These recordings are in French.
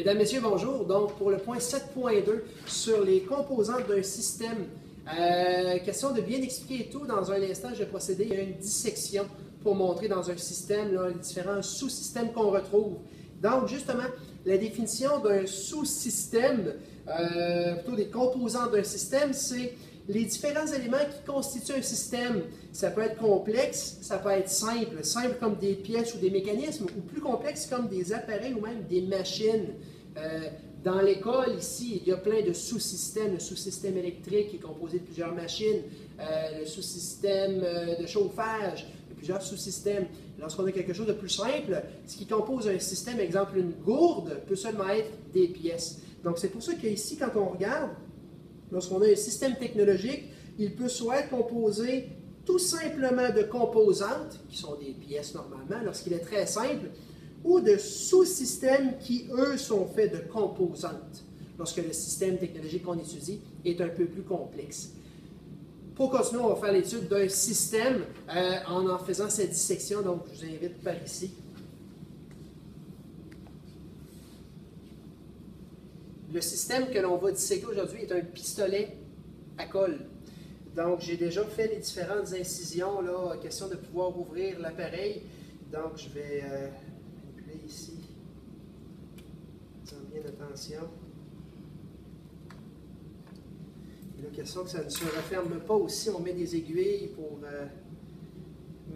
Mesdames, Messieurs, bonjour. Donc, pour le point 7.2 sur les composantes d'un système, question de bien expliquer tout. Dans un instant, je vais procéder à une dissection pour montrer dans un système là, les différents sous-systèmes qu'on retrouve. Donc, justement, la définition d'un sous-système, plutôt des composantes d'un système, c'est les différents éléments qui constituent un système. Ça peut être complexe, ça peut être simple, simple comme des pièces ou des mécanismes, ou plus complexe comme des appareils ou même des machines. Dans l'école, ici, il y a plein de sous-systèmes. Le sous-système électrique qui est composé de plusieurs machines, le sous-système de chauffage, il y a plusieurs sous-systèmes. Lorsqu'on a quelque chose de plus simple, ce qui compose un système, exemple une gourde, peut seulement être des pièces. Donc c'est pour ça qu'ici, quand on regarde, lorsqu'on a un système technologique, il peut soit être composé tout simplement de composantes, qui sont des pièces normalement, lorsqu'il est très simple, ou de sous-systèmes qui, eux, sont faits de composantes, lorsque le système technologique qu'on étudie est un peu plus complexe. Pour continuer, on va faire l'étude d'un système en faisant cette dissection, donc je vous invite par ici. Le système que l'on va disséquer aujourd'hui est un pistolet à colle. Donc, j'ai déjà fait les différentes incisions, là, question de pouvoir ouvrir l'appareil. Donc, je vais manipuler ici. Faisant bien attention. Et la question que ça ne se referme pas aussi, on met des aiguilles pour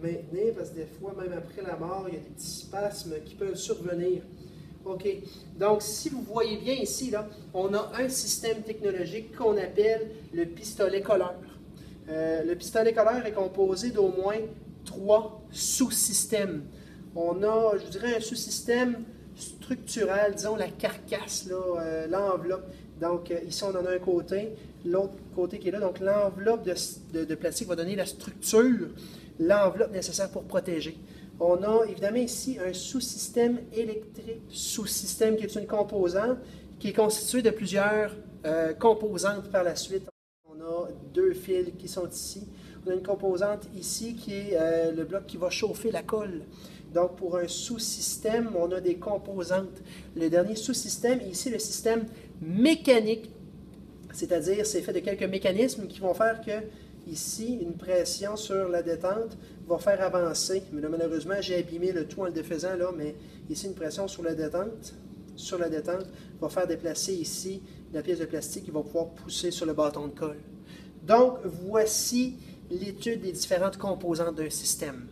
maintenir, parce que des fois, même après la mort, il y a des petits spasmes qui peuvent survenir. OK. Donc, si vous voyez bien ici, là, on a un système technologique qu'on appelle le pistolet colleur. Le pistolet colleur est composé d'au moins 3 sous-systèmes. On a, je dirais, un sous-système structural, disons la carcasse, l'enveloppe. Donc, ici, on en a un côté, l'autre côté qui est là. Donc, l'enveloppe de plastique va donner la structure, l'enveloppe nécessaire pour protéger. On a évidemment ici un sous-système électrique, sous-système qui est une composante qui est constituée de plusieurs composantes par la suite. On a 2 fils qui sont ici. On a une composante ici qui est le bloc qui va chauffer la colle. Donc pour un sous-système, on a des composantes. Le dernier sous-système est ici le système mécanique, c'est-à-dire c'est fait de quelques mécanismes qui vont faire que ici, une pression sur la détente va faire avancer. Mais là, malheureusement, j'ai abîmé le tout en le défaisant, là, mais ici, une pression sur la détente va faire déplacer ici la pièce de plastique qui va pouvoir pousser sur le bâton de colle. Donc, voici l'étude des différentes composantes d'un système.